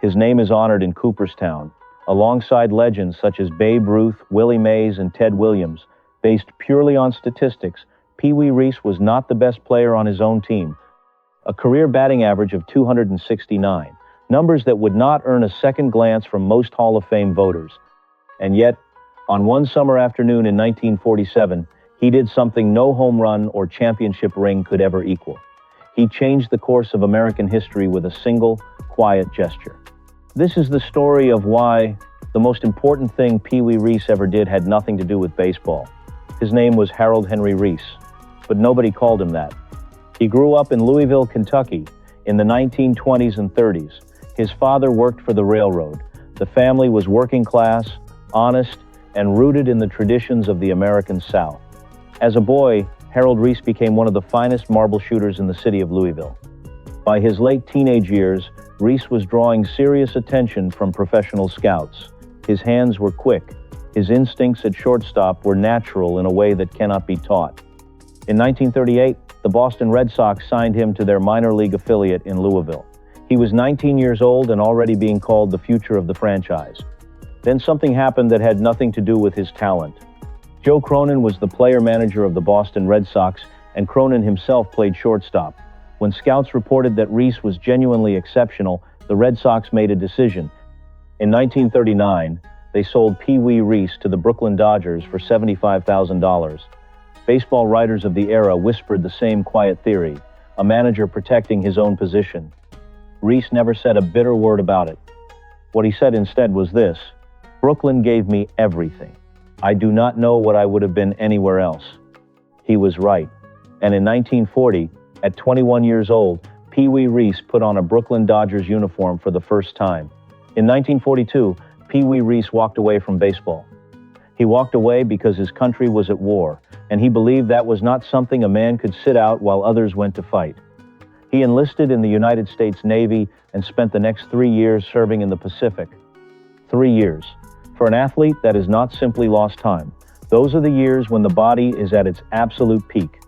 His name is honored in Cooperstown, alongside legends such as Babe Ruth, Willie Mays, and Ted Williams. Based purely on statistics, Pee Wee Reese was not the best player on his own team. A career batting average of 269, numbers that would not earn a second glance from most Hall of Fame voters. And yet, on one summer afternoon in 1947, he did something no home run or championship ring could ever equal. He changed the course of American history with a single, quiet gesture. This is the story of why the most important thing Pee Wee Reese ever did had nothing to do with baseball. His name was Harold Henry Reese, but nobody called him that. He grew up in Louisville, Kentucky, in the 1920s and 30s. His father worked for the railroad. The family was working class, honest, and rooted in the traditions of the American South. As a boy, Harold Reese became one of the finest marble shooters in the city of Louisville. By his late teenage years, Reese was drawing serious attention from professional scouts. His hands were quick. His instincts at shortstop were natural in a way that cannot be taught. In 1938, the Boston Red Sox signed him to their minor league affiliate in Louisville. He was 19 years old and already being called the future of the franchise. Then something happened that had nothing to do with his talent. Joe Cronin was the player manager of the Boston Red Sox, and Cronin himself played shortstop. When scouts reported that Reese was genuinely exceptional, the Red Sox made a decision. In 1939, they sold Pee Wee Reese to the Brooklyn Dodgers for $75,000. Baseball writers of the era whispered the same quiet theory, a manager protecting his own position. Reese never said a bitter word about it. What he said instead was this: "Brooklyn gave me everything. I do not know what I would have been anywhere else." He was right. And in 1940, at 21 years old, Pee Wee Reese put on a Brooklyn Dodgers uniform for the first time. In 1942, Pee Wee Reese walked away from baseball. He walked away because his country was at war, and he believed that was not something a man could sit out while others went to fight. He enlisted in the United States Navy and spent the next 3 years serving in the Pacific. 3 years. For an athlete, that is not simply lost time. Those are the years when the body is at its absolute peak.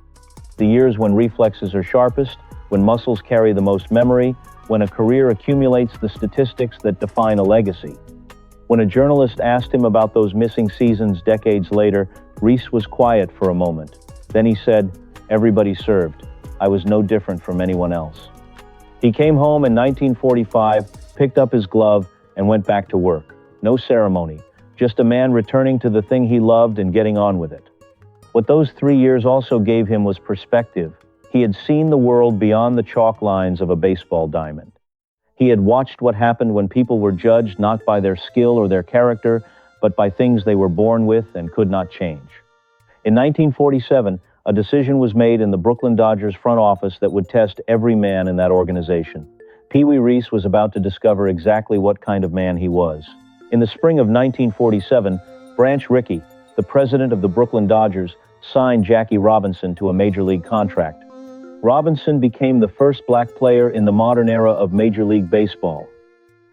The years when reflexes are sharpest, when muscles carry the most memory, when a career accumulates the statistics that define a legacy. When a journalist asked him about those missing seasons decades later, Reese was quiet for a moment. Then he said, "Everybody served. I was no different from anyone else." He came home in 1945, picked up his glove, and went back to work. No ceremony, just a man returning to the thing he loved and getting on with it. What those 3 years also gave him was perspective. He had seen the world beyond the chalk lines of a baseball diamond. He had watched what happened when people were judged not by their skill or their character, but by things they were born with and could not change. In 1947, a decision was made in the Brooklyn Dodgers front office that would test every man in that organization. Pee Wee Reese was about to discover exactly what kind of man he was. In the spring of 1947, Branch Rickey, the president of the Brooklyn Dodgers, signed Jackie Robinson to a major league contract. Robinson became the first black player in the modern era of Major League Baseball.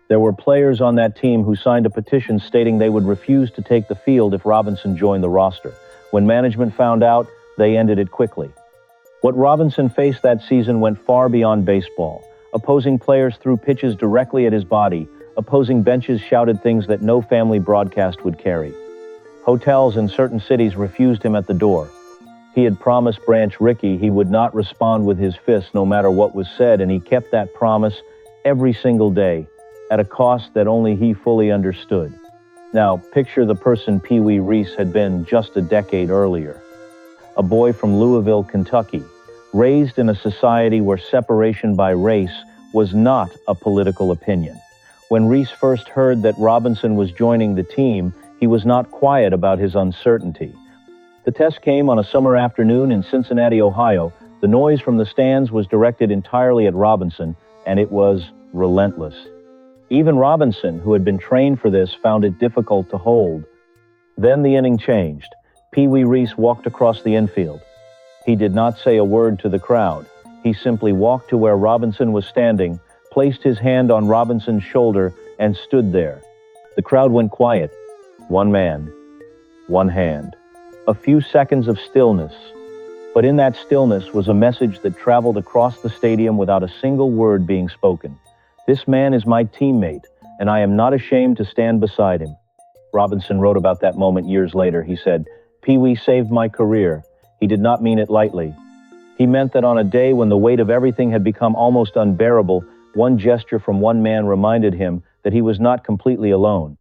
There were players on that team who signed a petition stating they would refuse to take the field if Robinson joined the roster. When management found out, they ended it quickly. What Robinson faced that season went far beyond baseball. Opposing players threw pitches directly at his body. Opposing benches shouted things that no family broadcast would carry. Hotels in certain cities refused him at the door. He had promised Branch Rickey he would not respond with his fists no matter what was said, and he kept that promise every single day, at a cost that only he fully understood. Now, picture the person Pee Wee Reese had been just a decade earlier. A boy from Louisville, Kentucky, raised in a society where separation by race was not a political opinion. When Reese first heard that Robinson was joining the team, he was not quiet about his uncertainty. The test came on a summer afternoon in Cincinnati, Ohio. The noise from the stands was directed entirely at Robinson, and it was relentless. Even Robinson, who had been trained for this, found it difficult to hold. Then the inning changed. Pee Wee Reese walked across the infield. He did not say a word to the crowd. He simply walked to where Robinson was standing, placed his hand on Robinson's shoulder, and stood there. The crowd went quiet. One man, one hand. A few seconds of stillness. But in that stillness was a message that traveled across the stadium without a single word being spoken. "This man is my teammate, and I am not ashamed to stand beside him." Robinson wrote about that moment years later. He said, "Pee Wee saved my career." He did not mean it lightly. He meant that on a day when the weight of everything had become almost unbearable, one gesture from one man reminded him that he was not completely alone.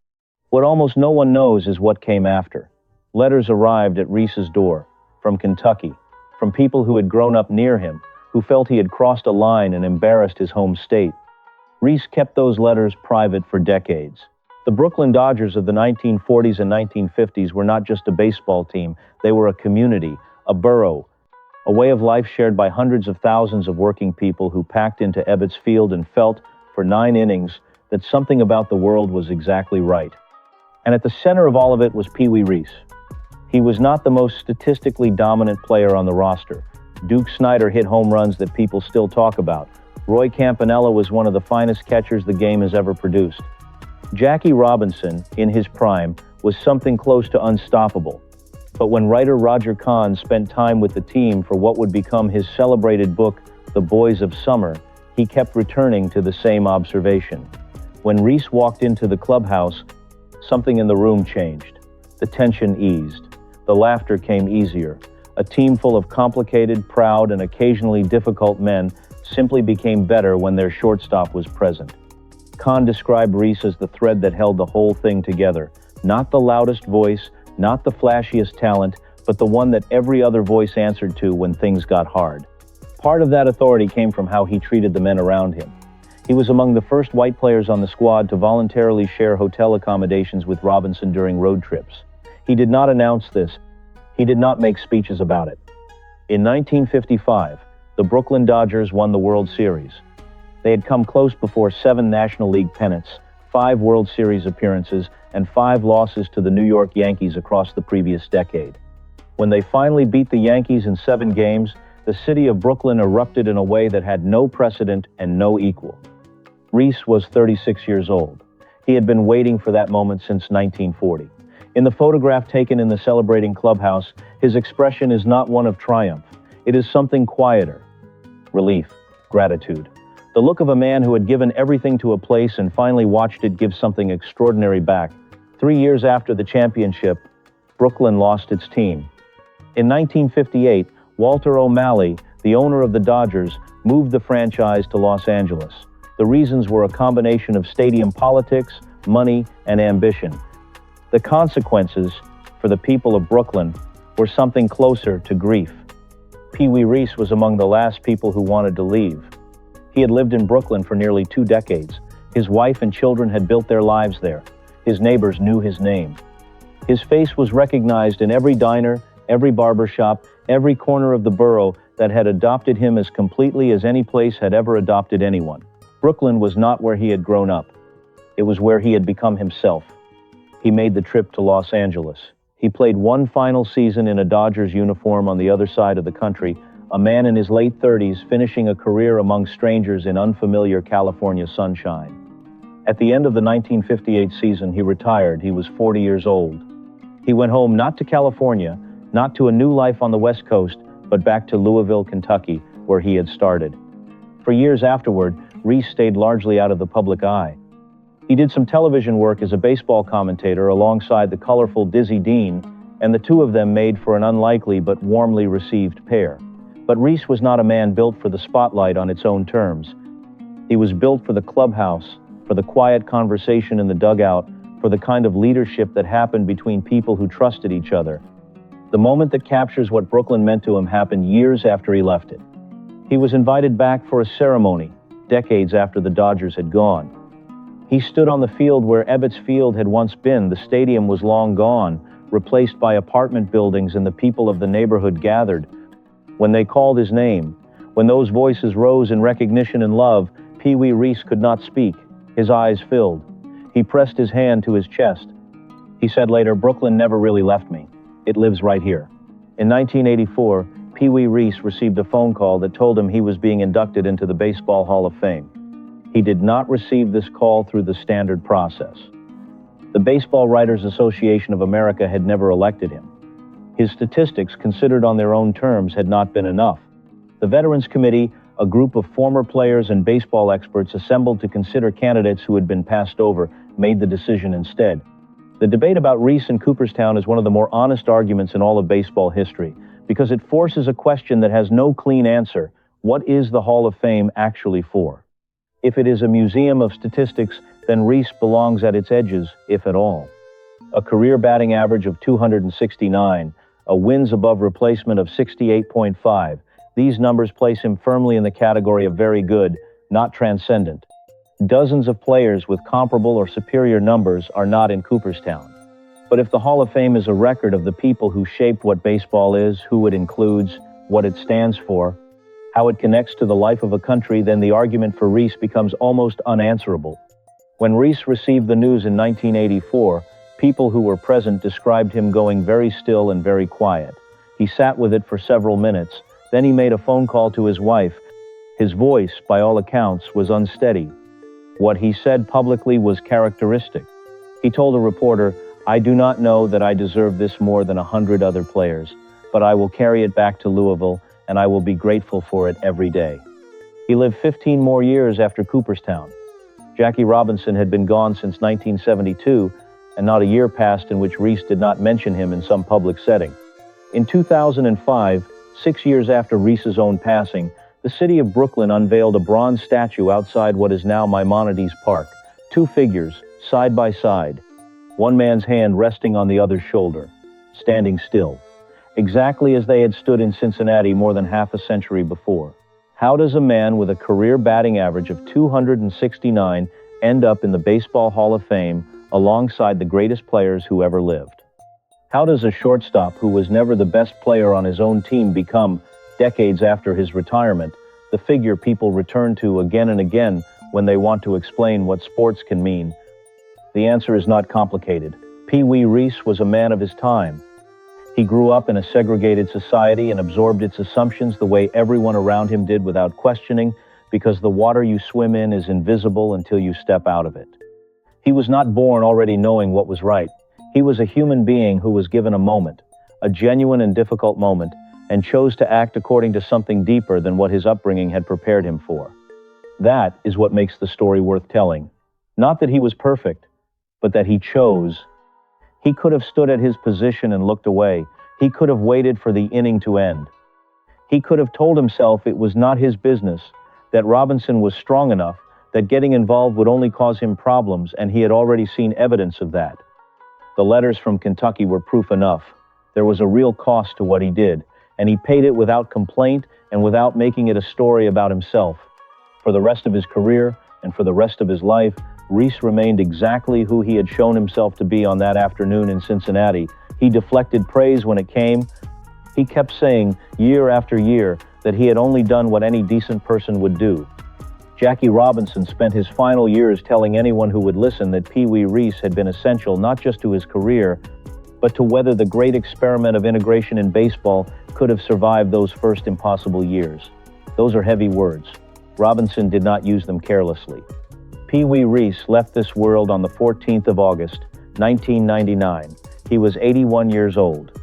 What almost no one knows is what came after. Letters arrived at Reese's door, from Kentucky, from people who had grown up near him, who felt he had crossed a line and embarrassed his home state. Reese kept those letters private for decades. The Brooklyn Dodgers of the 1940s and 1950s were not just a baseball team, they were a community, a borough, a way of life shared by hundreds of thousands of working people who packed into Ebbets Field and felt, for 9 innings, that something about the world was exactly right. And at the center of all of it was Pee Wee Reese. He was not the most statistically dominant player on the roster. Duke Snider hit home runs that people still talk about. Roy Campanella was one of the finest catchers the game has ever produced. Jackie Robinson, in his prime, was something close to unstoppable. But when writer Roger Kahn spent time with the team for what would become his celebrated book, The Boys of Summer, he kept returning to the same observation. When Reese walked into the clubhouse, something in the room changed. The tension eased. The laughter came easier. A team full of complicated, proud, and occasionally difficult men simply became better when their shortstop was present. Kahn described Reese as the thread that held the whole thing together. Not the loudest voice, not the flashiest talent, but the one that every other voice answered to when things got hard. Part of that authority came from how he treated the men around him. He was among the first white players on the squad to voluntarily share hotel accommodations with Robinson during road trips. He did not announce this. He did not make speeches about it. In 1955, the Brooklyn Dodgers won the World Series. They had come close before 7 National League pennants, 5 World Series appearances, and 5 losses to the New York Yankees across the previous decade. When they finally beat the Yankees in 7 games, the city of Brooklyn erupted in a way that had no precedent and no equal. Reese was 36 years old. He had been waiting for that moment since 1940. In the photograph taken in the celebrating clubhouse, his expression is not one of triumph. It is something quieter. Relief, gratitude. The look of a man who had given everything to a place and finally watched it give something extraordinary back. 3 years after the championship, Brooklyn lost its team. In 1958, Walter O'Malley, the owner of the Dodgers, moved the franchise to Los Angeles. The reasons were a combination of stadium politics, money, and ambition. The consequences, for the people of Brooklyn, were something closer to grief. Pee Wee Reese was among the last people who wanted to leave. He had lived in Brooklyn for nearly 2 decades. His wife and children had built their lives there. His neighbors knew his name. His face was recognized in every diner, every barbershop, every corner of the borough that had adopted him as completely as any place had ever adopted anyone. Brooklyn was not where he had grown up. It was where he had become himself. He made the trip to Los Angeles. He played one final season in a Dodgers uniform on the other side of the country, a man in his late 30s finishing a career among strangers in unfamiliar California sunshine. At the end of the 1958 season, he retired. He was 40 years old. He went home not to California, not to a new life on the West Coast, but back to Louisville, Kentucky, where he had started. For years afterward, Reese stayed largely out of the public eye. He did some television work as a baseball commentator alongside the colorful Dizzy Dean, and the two of them made for an unlikely but warmly received pair. But Reese was not a man built for the spotlight on its own terms. He was built for the clubhouse, for the quiet conversation in the dugout, for the kind of leadership that happened between people who trusted each other. The moment that captures what Brooklyn meant to him happened years after he left it. He was invited back for a ceremony, decades after the Dodgers had gone. He stood on the field where Ebbets Field had once been. The stadium was long gone, replaced by apartment buildings, and the people of the neighborhood gathered. When they called his name, when those voices rose in recognition and love, Pee Wee Reese could not speak. His eyes filled. He pressed his hand to his chest. He said later, "Brooklyn never really left me. It lives right here." In 1984, Pee Wee Reese received a phone call that told him he was being inducted into the Baseball Hall of Fame. He did not receive this call through the standard process. The Baseball Writers Association of America had never elected him. His statistics, considered on their own terms, had not been enough. The Veterans Committee, A group of former players and baseball experts assembled to consider candidates who had been passed over made the decision instead. The debate about Reese in Cooperstown is one of the more honest arguments in all of baseball history, because it forces a question that has no clean answer. What is the Hall of Fame actually for? If it is a museum of statistics, then Reese belongs at its edges, if at all. A career batting average of 269, a wins above replacement of 68.5. These numbers place him firmly in the category of very good, not transcendent. Dozens of players with comparable or superior numbers are not in Cooperstown. But if the Hall of Fame is a record of the people who shaped what baseball is, who it includes, what it stands for, how it connects to the life of a country, then the argument for Reese becomes almost unanswerable. When Reese received the news in 1984, people who were present described him going very still and very quiet. He sat with it for several minutes. Then he made a phone call to his wife. His voice, by all accounts, was unsteady. What he said publicly was characteristic. He told a reporter, "I do not know that I deserve this more than 100 other players, but I will carry it back to Louisville, and I will be grateful for it every day." He lived 15 more years after Cooperstown. Jackie Robinson had been gone since 1972, and not a year passed in which Reese did not mention him in some public setting. In 2005, 6 years after Reese's own passing, the city of Brooklyn unveiled a bronze statue outside what is now Maimonides Park. Two figures, side by side, one man's hand resting on the other's shoulder, standing still, exactly as they had stood in Cincinnati more than half a century before. How does a man with a career batting average of 269 end up in the Baseball Hall of Fame alongside the greatest players who ever lived? How does a shortstop who was never the best player on his own team become, decades after his retirement, the figure people return to again and again when they want to explain what sports can mean? The answer is not complicated. Pee Wee Reese was a man of his time. He grew up in a segregated society and absorbed its assumptions the way everyone around him did without questioning, because the water you swim in is invisible until you step out of it. He was not born already knowing what was right. He was a human being who was given a moment, a genuine and difficult moment, and chose to act according to something deeper than what his upbringing had prepared him for. That is what makes the story worth telling. Not that he was perfect, but that he chose. He could have stood at his position and looked away. He could have waited for the inning to end. He could have told himself it was not his business, that Robinson was strong enough, that getting involved would only cause him problems, and he had already seen evidence of that. The letters from Kentucky were proof enough. There was a real cost to what he did, and he paid it without complaint and without making it a story about himself. For the rest of his career and for the rest of his life, Reese remained exactly who he had shown himself to be on that afternoon in Cincinnati. He deflected praise when it came. He kept saying, year after year, that he had only done what any decent person would do. Jackie Robinson spent his final years telling anyone who would listen that Pee Wee Reese had been essential not just to his career, but to whether the great experiment of integration in baseball could have survived those first impossible years. Those are heavy words. Robinson did not use them carelessly. Pee Wee Reese left this world on the 14th of August, 1999. He was 81 years old.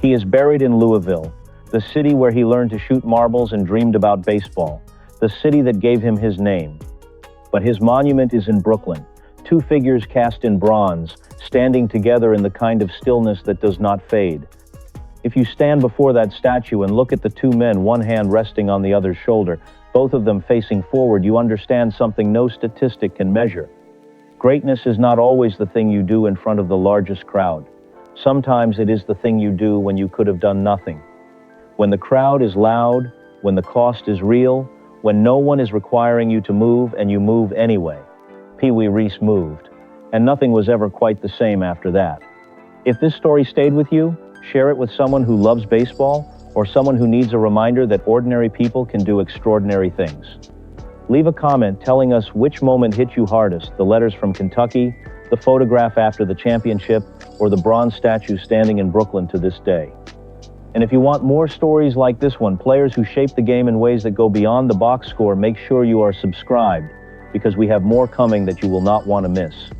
He is buried in Louisville, the city where he learned to shoot marbles and dreamed about baseball, the city that gave him his name. But his monument is in Brooklyn, two figures cast in bronze, standing together in the kind of stillness that does not fade. If you stand before that statue and look at the two men, one hand resting on the other's shoulder, both of them facing forward, you understand something no statistic can measure. Greatness is not always the thing you do in front of the largest crowd. Sometimes it is the thing you do when you could have done nothing. When the crowd is loud, when the cost is real, when no one is requiring you to move and you move anyway. Pee Wee Reese moved, and nothing was ever quite the same after that. If this story stayed with you, share it with someone who loves baseball or someone who needs a reminder that ordinary people can do extraordinary things. Leave a comment telling us which moment hit you hardest, the letters from Kentucky, the photograph after the championship, or the bronze statue standing in Brooklyn to this day. And if you want more stories like this one, players who shape the game in ways that go beyond the box score, make sure you are subscribed, because we have more coming that you will not want to miss.